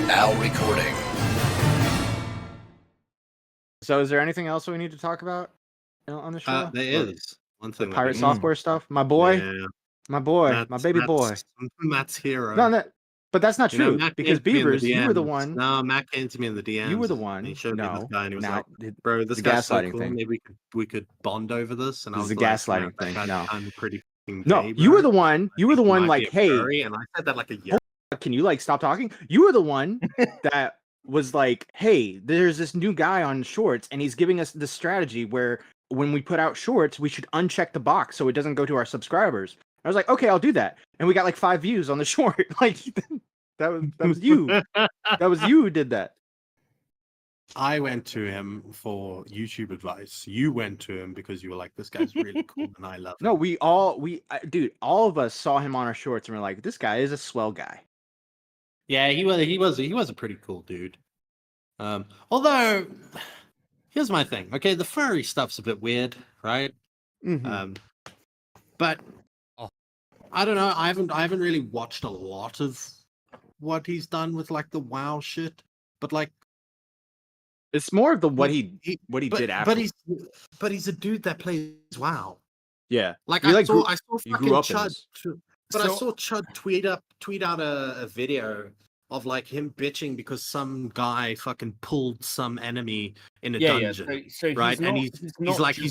Now recording. So is there anything else we need to talk about on the show? There is one thing. Pirate software stuff. My boy, Yeah. my boy, Matt's, my baby boy. Matt's hero. No, but that's not true. Matt Because came to me in the Beavers, you were the DMs. one. No, Matt came to me in the DMs. You were the one. And he showed me this guy, and he was now, like, "Bro, this the guy's so gaslighting cool. thing. Maybe we could bond over this." And I This was is a like, gaslighting "Matt, thing. that No. I'm pretty gay, No, bro. you were the one. You were the one. Might Like, be a hey, furry," and I said that like a year. Can you like stop talking? You were the one that was like, hey, there's this new guy on Shorts, and he's giving us this strategy where when we put out Shorts, we should uncheck the box so it doesn't go to our subscribers. I was like, okay, I'll do that, and we got like 5 views on the short. Like that was you. That was you who did that. I went to him for YouTube advice. You went to him because you were like, "This guy's really cool, and I love him." No, dude, all of us saw him on our Shorts, and we're like, this guy is a swell guy. Yeah, he was a pretty cool dude. Although, here's my thing. Okay, the furry stuff's a bit weird, right? Mm-hmm. But I don't know. I haven't really watched a lot of what he's done with like the WoW shit. But like, it's more of the what he did after. But he's a dude that plays WoW. Yeah, like I saw you fucking grew up Chud. But I saw Chud tweet out a video of like him bitching because some guy fucking pulled some enemy in a dungeon, so right? And he's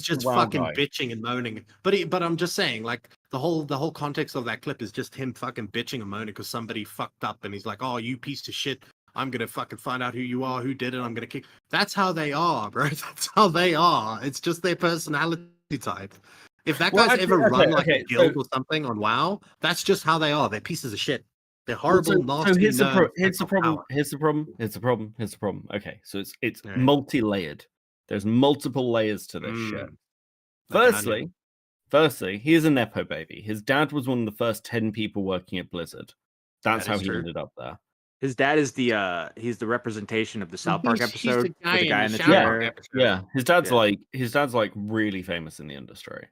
just fucking bitching and moaning. But I'm just saying, like the whole context of that clip is just him fucking bitching and moaning because somebody fucked up, and he's like, "Oh, you piece of shit! I'm gonna fucking find out who you are, who did it. I'm gonna kick." That's how they are, bro. That's how they are. It's just their personality type. If that guy's ever run like a guild or something on WoW, that's just how they are. They're pieces of shit. They're horrible, nasty. So here's the problem. Okay, so it's multi-layered. There's multiple layers to this shit. Firstly, he is a nepo baby. His dad was one of the first 10 people working at Blizzard. That's how he ended up there. His dad is he's the representation of the South Park episode. He's the guy in the chair. Yeah. His dad's like really famous in the industry.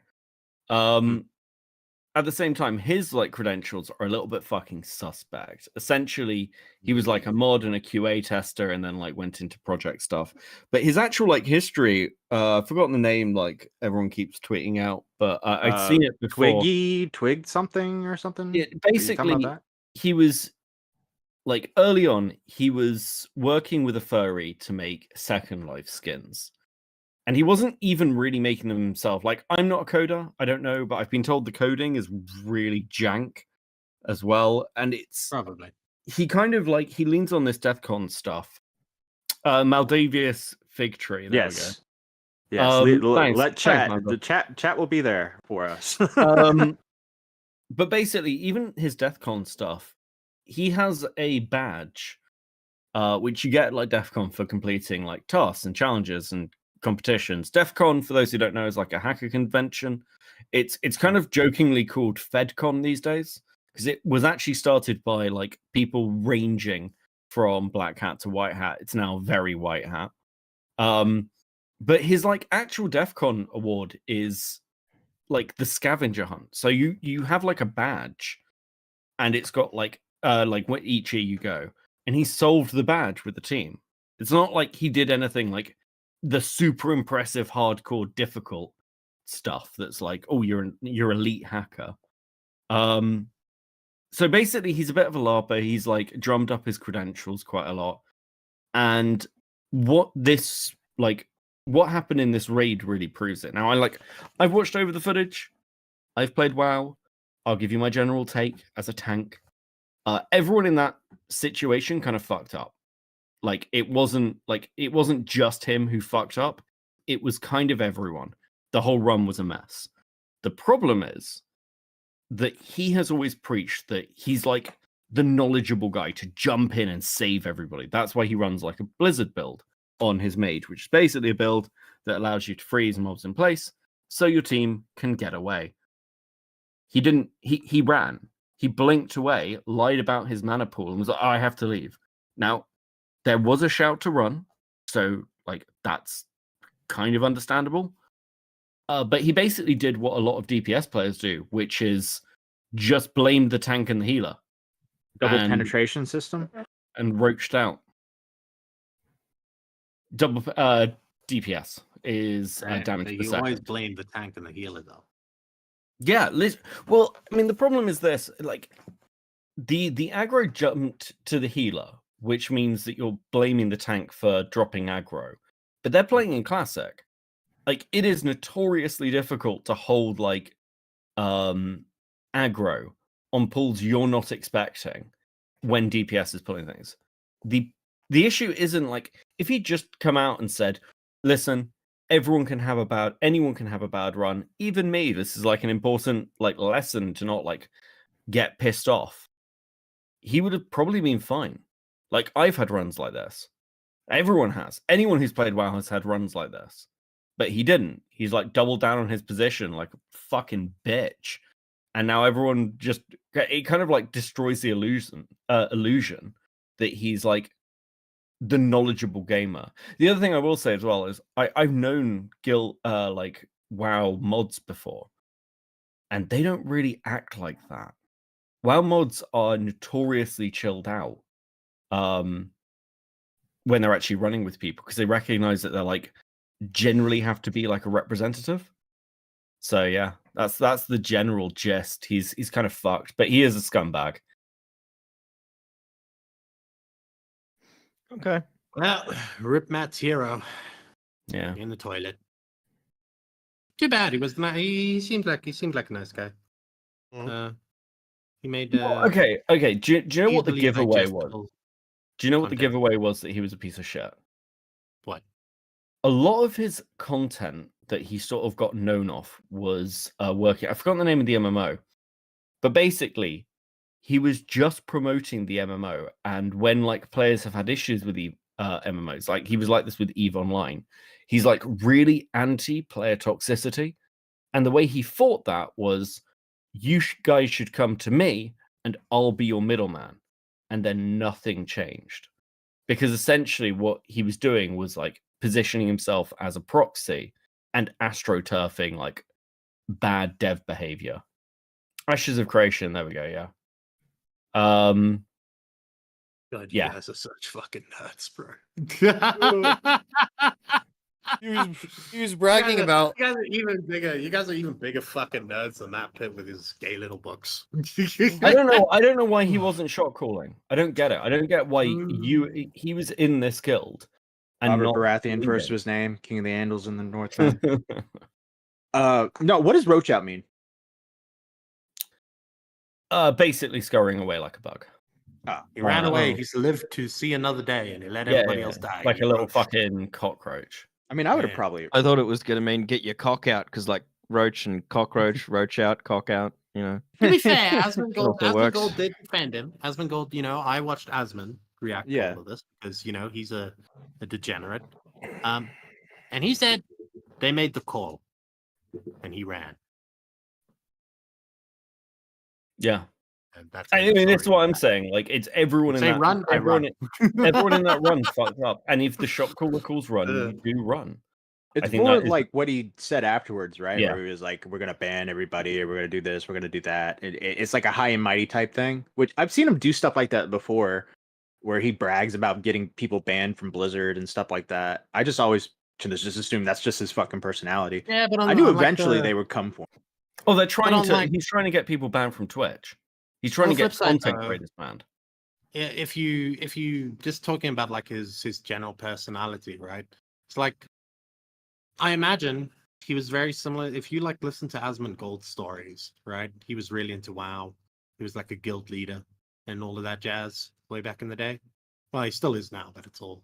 At the same time, his like credentials are a little bit fucking suspect. Essentially, he was like a mod and a QA tester, and then like went into project stuff. But his actual like history, I've forgotten the name. Like everyone keeps tweeting out, but I'd seen it before. Twig something or something. Yeah, basically, he was like early on. He was working with a furry to make Second Life skins. And he wasn't even really making them himself. Like, I'm not a coder. I don't know, but I've been told the coding is really jank as well. And it's probably he kind of like he leans on this DEF CON stuff. Maldavius Fig Tree. There we go. Yes. Let chat. The chat will be there for us. But basically, even his DEF CON stuff, he has a badge, which you get like DEF CON for completing like tasks and challenges and competitions. DEF CON, for those who don't know, is like a hacker convention. It's kind of jokingly called FedCon these days because it was actually started by like people ranging from black hat to white hat. It's now very white hat. But his like actual DEF CON award is like the scavenger hunt. So you have like a badge, and it's got like each year you go, and he solved the badge with the team. It's not like he did anything like the super impressive, hardcore, difficult stuff that's like, oh, you're elite hacker. So basically, he's a bit of a LARPer. He's like drummed up his credentials quite a lot. And what happened in this raid really proves it. Now, I've watched over the footage. I've played WoW. I'll give you my general take as a tank. Everyone in that situation kind of fucked up. Like it wasn't just him who fucked up. It was kind of everyone. The whole run was a mess. The problem is that he has always preached that he's like the knowledgeable guy to jump in and save everybody. That's why he runs like a Blizzard build on his mage, which is basically a build that allows you to freeze mobs in place so your team can get away. He ran. He blinked away, lied about his mana pool, and was like, oh, I have to leave. Now, there was a shout to run, so like that's kind of understandable. But he basically did what a lot of DPS players do, which is just blame the tank and the healer. Double penetration system? and roached out. Double DPS is damage You per second. always blame the tank and the healer, though. Yeah, well, I mean, the problem is this: like, the aggro jumped to the healer, which means that you're blaming the tank for dropping aggro. But they're playing in classic. Like, it is notoriously difficult to hold like aggro on pulls you're not expecting when DPS is pulling things. The issue isn't like if he just come out and said, listen, anyone can have a bad run, even me. This is like an important like lesson to not like get pissed off. He would have probably been fine. Like, I've had runs like this. Everyone has. Anyone who's played WoW has had runs like this. But he didn't. He's like doubled down on his position like a fucking bitch. And now everyone just, it kind of like destroys the illusion that he's like the knowledgeable gamer. The other thing I will say as well is I've known like WoW mods before, and they don't really act like that. WoW mods are notoriously chilled out when they're actually running with people because they recognize that they're like generally have to be like a representative. So yeah, that's the general gist. He's kind of fucked, but he is a scumbag. Okay. Well, rip Matt's hero. Yeah. In the toilet. Too bad. He was not. He seemed like a nice guy. He made. Okay. Do you know what the giveaway was? Do you know what the content. giveaway was that he was a piece of shit? What? A lot of his content that he sort of got known off was working. I forgot the name of the MMO, but basically, he was just promoting the MMO. And when like players have had issues with the MMOs, like he was like this with EVE Online, he's like really anti-player toxicity. And the way he fought that was, you guys should come to me, and I'll be your middleman. And then nothing changed, because essentially what he was doing was like positioning himself as a proxy and astroturfing like bad dev behavior. Ashes of Creation, there we go. Yeah. God, you yeah. guys are such fucking nuts, bro. He was bragging about. You guys are even bigger. You guys are even bigger fucking nerds than that pit with his gay little books. I don't know why he wasn't shot calling. I don't get it. I don't get why he was in this guild. And Robert Baratheon first was his name, King of the Andals in the Northland. No, what does roach out mean? Basically scurrying away like a bug. He ran away. He's lived to see another day, and he let everybody else die. Like a little fucking cockroach. I mean, I would have probably. I thought it was gonna mean get your cock out, because like roach and cockroach, roach out, cock out. You know. To be fair, Asmongold did defend him. Asmongold, I watched Asmon react to all of this because he's a degenerate. And he said they made the call, and he ran. Yeah. And that's that's what I'm saying. Like, it's everyone in that run. Everyone in that run fucked up. And if the shot caller calls run, you do run. It's more like what he said afterwards, right? Yeah. Where he was like, "We're gonna ban everybody, or we're gonna do this, we're gonna do that." It's like a high and mighty type thing, which I've seen him do stuff like that before, where he brags about getting people banned from Blizzard and stuff like that. I just always just assume that's just his fucking personality. Yeah, but I knew eventually they would come for him. Oh, they're trying to. He's trying to get people banned from Twitch. He's trying to get content creators banned. Yeah, if you just talking about like his general personality, right? It's like, I imagine he was very similar. If you like listen to Asmongold's stories, right? He was really into WoW. He was like a guild leader and all of that jazz way back in the day. Well, he still is now, but it's all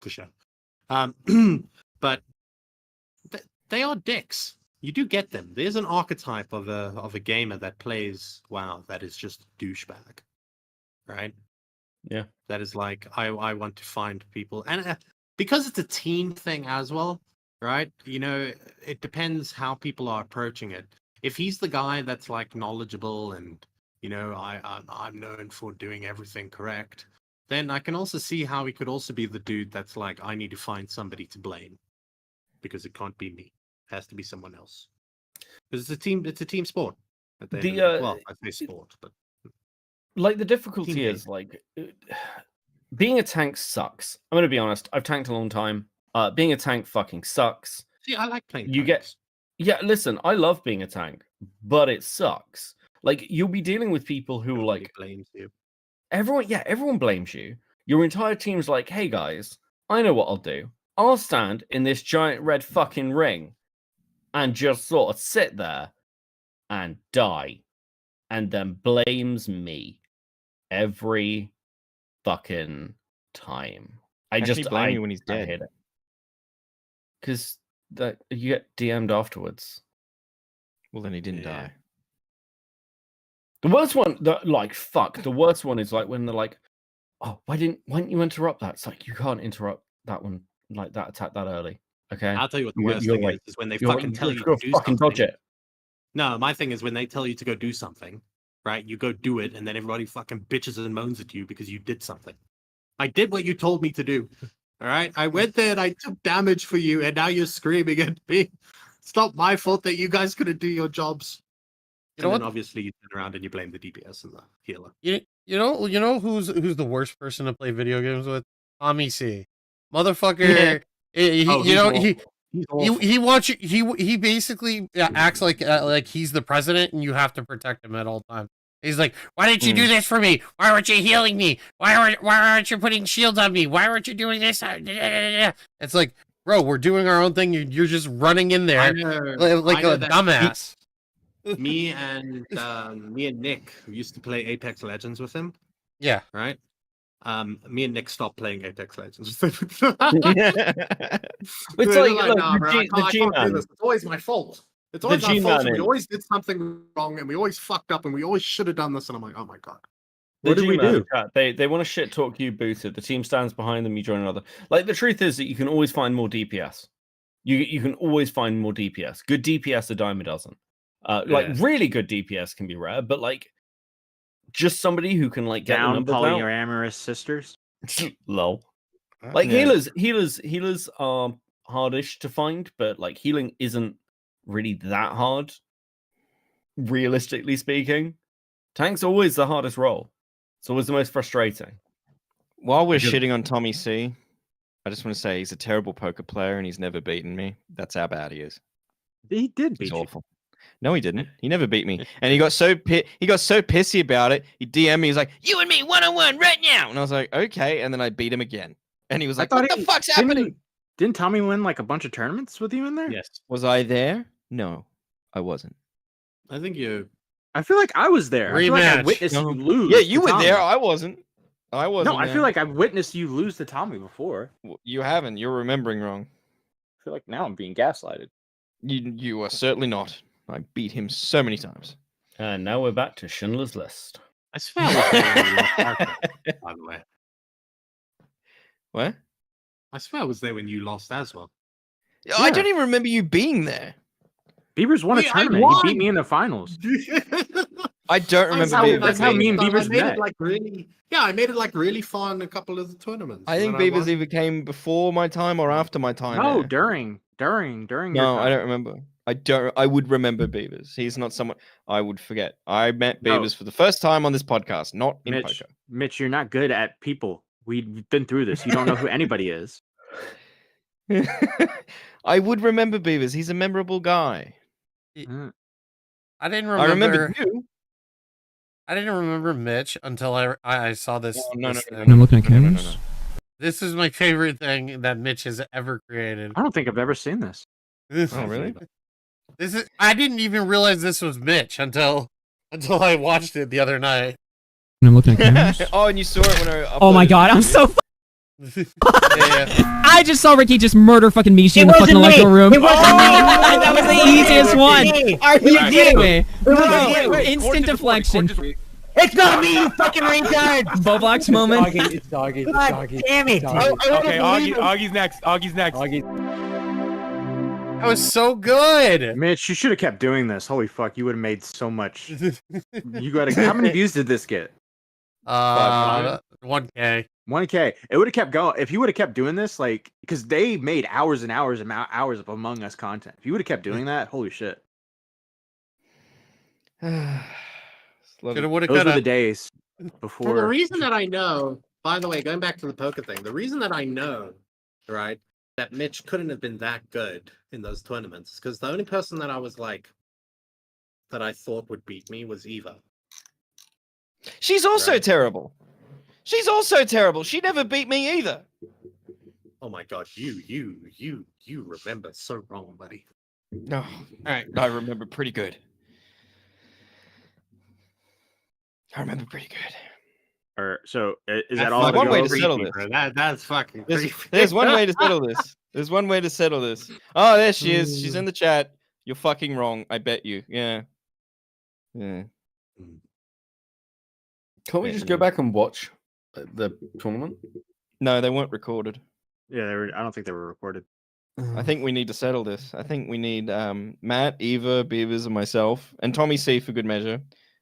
for sure. But they are dicks. You do get them. There's an archetype of a gamer that plays WoW that is just a douchebag, right? Yeah. That is like, I want to find people, and because it's a team thing as well, right? It depends how people are approaching it. If he's the guy that's like knowledgeable and I'm known for doing everything correct, then I can also see how he could also be the dude that's like, I need to find somebody to blame because it can't be me. Has to be someone else, because it's a team sport. I say sport, but Like the difficulty Teammate. is like being a tank sucks. I'm gonna be honest. I've tanked a long time. Being a tank fucking sucks. See, I like playing. You tanks. Yeah, listen, I love being a tank, but it sucks. Like you'll be dealing with people who Nobody like blames you. everyone blames you. Your entire team's like, hey guys, I know what I'll do. I'll stand in this giant red fucking ring and just sort of sit there and die. And then blames me every fucking time. I blame you when he's I dead. hate it. Because that you get DM'd afterwards. Well, then he didn't Yeah. die. The worst one, the worst one is like when they're like, "Oh, why didn't you interrupt that?" It's like you can't interrupt that one, like that attack that early. Okay, I'll tell you what the You're- worst you're thing like- is when they you're- fucking tell you're you gonna to do fucking something. dodge it. No, my thing is when they tell you to go do something, right? You go do it, and then everybody fucking bitches and moans at you because you did something. I did what you told me to do. All right, I went there and I took damage for you, and now you're screaming at me. It's not my fault that you guys couldn't do your jobs. You know And then what? obviously you turn around and you blame the DPS and the healer. You know who's the worst person to play video games with? Tommy C. Motherfucker. Oh, You know he's awful. he wants you. He basically acts like he's the president, and you have to protect him at all times. He's like, "Why didn't you do this for me? Why aren't you healing me? Why aren't you putting shields on me? Why aren't you doing this?" It's like, bro, we're doing our own thing. You're just running in I there know, like I know a that dumbass. me and Nick, who used to play Apex Legends with him, Yeah. right? Me and Nick stopped playing Apex Legends with him. It's They're like, like, look, nah, bro, I the can't do G-Man. this. It's always my fault. It's always The our fault. G-Man And we is- always did something wrong, and we always fucked up, and we always should have done this. And I'm like, oh my god. What did we G-Man do? chat, they want to shit talk you booted. The team stands behind them. You join another. Like the truth is that you can always find more DPS. You can always find more DPS. Good DPS a dime a dozen. Like Yeah. really good DPS can be rare, but like just somebody who can like get the Down numbers out. polyamorous sisters. Lol. Like Yeah. healers are hardish to find, but like healing isn't really that hard. Realistically speaking, tank's always the hardest role. It's always the most frustrating. While we're Because- shitting on Tommy C, I just want to say he's a terrible poker player and he's never beaten me. That's how bad he is. He did He's beat you. awful. No, he didn't. He never beat me. And he got so pissy about it. He DM'd me. He's like, "You and me 1-on-1 right now." And I was like, "Okay." And then I beat him again. And he was I like, thought "What the fuck's happening?" Didn't Tommy win like a bunch of tournaments with you in there? Yes, Was I there? No, I wasn't. I think you. I feel like I was there. I feel like I Rematch. witnessed No. you lose. Yeah, to you were Tommy. there. I wasn't. I wasn't. No, I there. feel like I've witnessed you lose to Tommy before. You haven't. You're remembering wrong. I feel like now I'm being gaslighted. You are certainly not. I beat him so many times. And now we're back to Schindler's List. I swear I was there when you lost Aswell, by the way. What? I swear I was there when you lost as well. I Yeah. don't even remember you being there. Beavers won a Wait, I tournament. He won! beat me in the finals. I don't remember how- Beavers. that's how being me and there. Beavers I made met. it like really. Yeah, I made it like really fun. A couple of the tournaments. I and think then Beavers won. either came before my time or after my time. No, there. during your No, I time. don't remember. I would remember Beavers. He's not someone I would forget. I met No. Beavers for the first time on this podcast, not in Mitch, you're not good at people. We've been through this. You don't know who anybody is. poker. I would remember Beavers. He's a memorable guy. I didn't I remember remember. you. I didn't remember Mitch until I saw this. Oh, no, this no, thing. no, I'm looking at no, no, no, cameras. no. This is my favorite thing that Mitch has ever created. I don't think I've ever seen this. Oh, really? This is. I didn't even realize this was Mitch until I watched it the other night. I'm looking at cameras. Oh, and you saw it when I Oh my uploaded god, it. I'm so. Yeah. I just saw Ricky just murder fucking Mishi in the fucking electrical room. That was the easiest one. Are you kidding me? No, instant deflection. It's not me, you fucking retard! Boblox moment. It's doggy. God damn it! Okay, Augie's next. Augie's next. That was so good. Mitch, you should have kept doing this. Holy fuck, you would have made so much. You got how many views did this get? 1K. 1K. It would have kept going if you would have kept doing this, like because they made hours and hours and hours of Among Us content. If you would have kept doing that, holy shit. Coulda, woulda, Those were the coulda. days. before. Well, the reason that I know, by the way, going back to the poker thing, the reason that I know, right, that Mitch couldn't have been that good in those tournaments is because the only person that I was like, that I thought would beat me was Eva. She's also Right. terrible. She's also terrible. She never beat me either. Oh my god, you remember so wrong, buddy. No, all right, I remember pretty good. I remember pretty good. Or so is That's that all? There's fucking one way to creepy, settle this. bro. That's fucking There's, creepy. there's one way to settle this. There's one way to settle this. Oh, there she is. She's in the chat. You're fucking wrong. I bet you. Yeah. Yeah. Can't we just go back and watch the tournament? No, they weren't recorded. Yeah, they were. I don't think they were recorded. I think we need to settle this. I think we need Matt, Eva, Beavers, and myself, and Tommy C for good measure,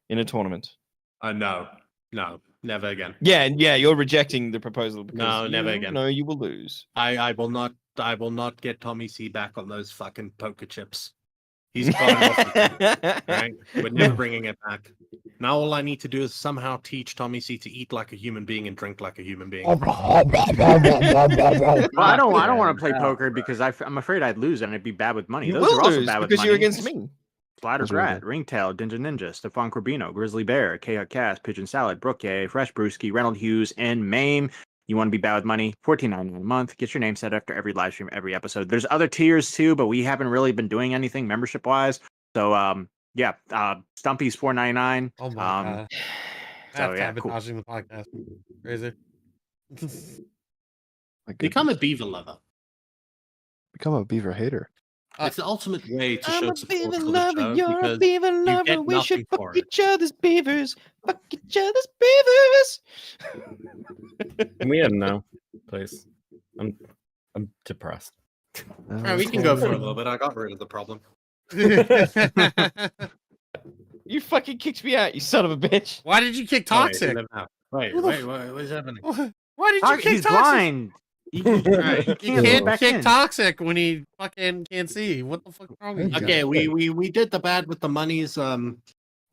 in a tournament. No, never again. Yeah, you're rejecting the proposal because No, never you again. know you will lose. I will not get Tommy C back on those fucking poker chips. He's gone off with them, right? We're never bringing it back. Now all I need to do is somehow teach Tommy C to eat like a human being and drink like a human being. Well, I don't want to play poker because I'm afraid I'd lose and I'd be bad with money. You Those will are also lose bad with because money. you're against me. Splatter That's really Brat, Ringtail, Ninja Ninja, Stefan Corbino, Grizzly Bear, K-Hut Cast, Pigeon Salad, Brooke, Fresh Brewski, Reynold Hughes, and Mame. You want to be bad with money? $14.99 a month. Get your name set after every live stream, every episode. There's other tiers too, but we haven't really been doing anything membership wise. So yeah, Stumpy's $4.99. Oh my god. So That's yeah, cool. sabotaging the podcast. Crazy. Become a beaver lover. Become a beaver hater. It's the ultimate way to I'm show a support beaver for the lover, show you're a because beaver you lover. get We should nothing fuck for it. each other's beavers. Fuck each other's beavers. Can we end now, please? I'm depressed. Alright, we can go for a little bit. I got rid of the problem. You fucking kicked me out, you son of a bitch. Why did you kick Toxic? Wait, what's happening? Why did you kick He's Toxic? blind. You can't can't back kick in. Toxic when he fucking can't see. What the fuck's wrong with you? Okay, we did the bad with the monies. You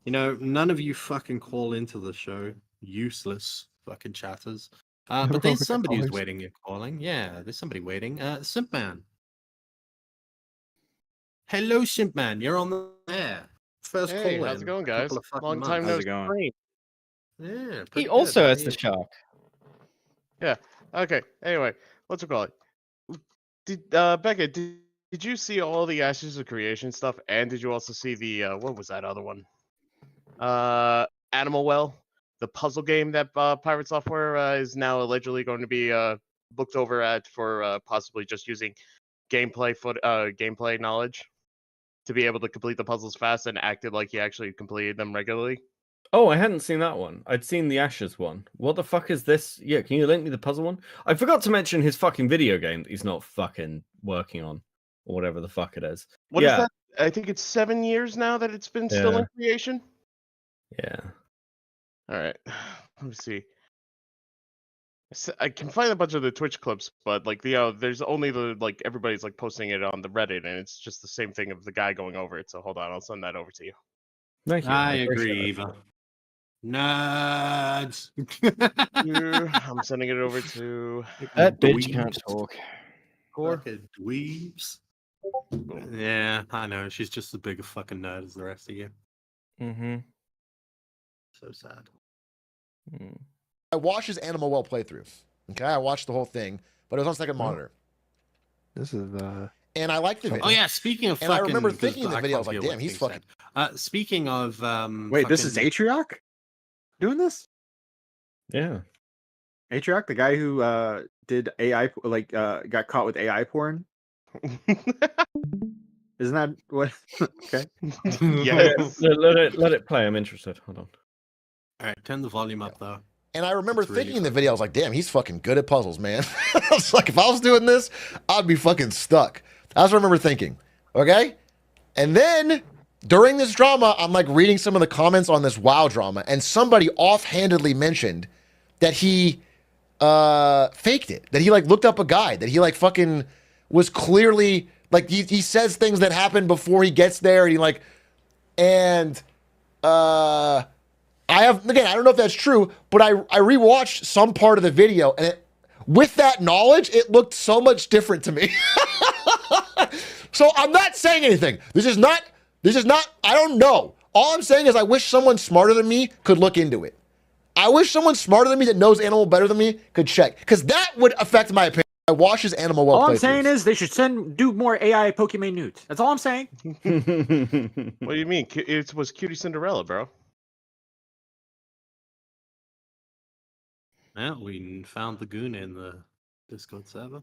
know, none of you fucking call into the show. Useless fucking chatters. But there's somebody who's waiting and calling. Yeah, there's somebody waiting. Simpman. Hello, Simpman. You're on the air. First Hey, call how's in it going, a guys? couple of fucking Long time months. no How's it going? stream. Yeah, He pretty also good. has the shark. Okay. Anyway, what's it called? Did Becca? Did you see all the Ashes of Creation stuff? And did you also see the what was that other one? Animal Well, the puzzle game that Pirate Software is now allegedly going to be looked over at for possibly just using gameplay knowledge to be able to complete the puzzles fast and acted like he actually completed them regularly. Oh, I hadn't seen that one. I'd seen the Ashes one. What the fuck is this? Yeah, can you link me the puzzle one? I forgot to mention his fucking video game that he's not fucking working on, or whatever the fuck it is. What is that? I think it's 7 years now that it's been still in creation. Yeah. All right, let me see. I can find a bunch of the Twitch clips, but like there's only everybody's like posting it on the Reddit, and it's just the same thing of the guy going over it. So hold on, I'll send that over to you. Thank you. I appreciate agree, it. Eva. Nerds. Here, I'm sending it over to That bitch can't talk. Fucking dweebs. Yeah, I know. She's just as big a fucking nerd as the rest of you. Mm-hmm. So sad. I watched his Animal Well playthrough. Okay, I watched the whole thing, but it was on second monitor. This is and I liked the video. Oh yeah, speaking of and fucking, I remember 'cause thinking in the video, I was can't like, hear damn, what's he's being fucking. said. Speaking of Wait, this is fucking- Atrioc doing this? Yeah. Atrioc, the guy who did AI, got caught with AI porn. Isn't that what? Okay. Yes. Let it play. I'm interested. Hold on. All right, turn the volume up though. And I remember It's really thinking in the video, I was like, damn, he's fucking good at puzzles, man. I was like, if I was doing this, I'd be fucking stuck. That's what I remember thinking. Okay? And then during this drama, I'm like reading some of the comments on this WoW drama, and somebody offhandedly mentioned that he faked it, that he like looked up a guide, that he like fucking was clearly like he says things that happen before he gets there, and he like, and I I don't know if that's true, but I rewatched some part of the video, and with that knowledge, it looked so much different to me. So I'm not saying anything. This is not, I don't know. All I'm saying is I wish someone smarter than me could look into it. I wish someone smarter than me that knows animal better than me could check, because that would affect my opinion. I watch his animal well. All I'm saying is they should do more AI Pokemon nudes. That's all I'm saying. What do you mean? It was Cutie Cinderella, bro. Yeah, we found the goon in the Discord server.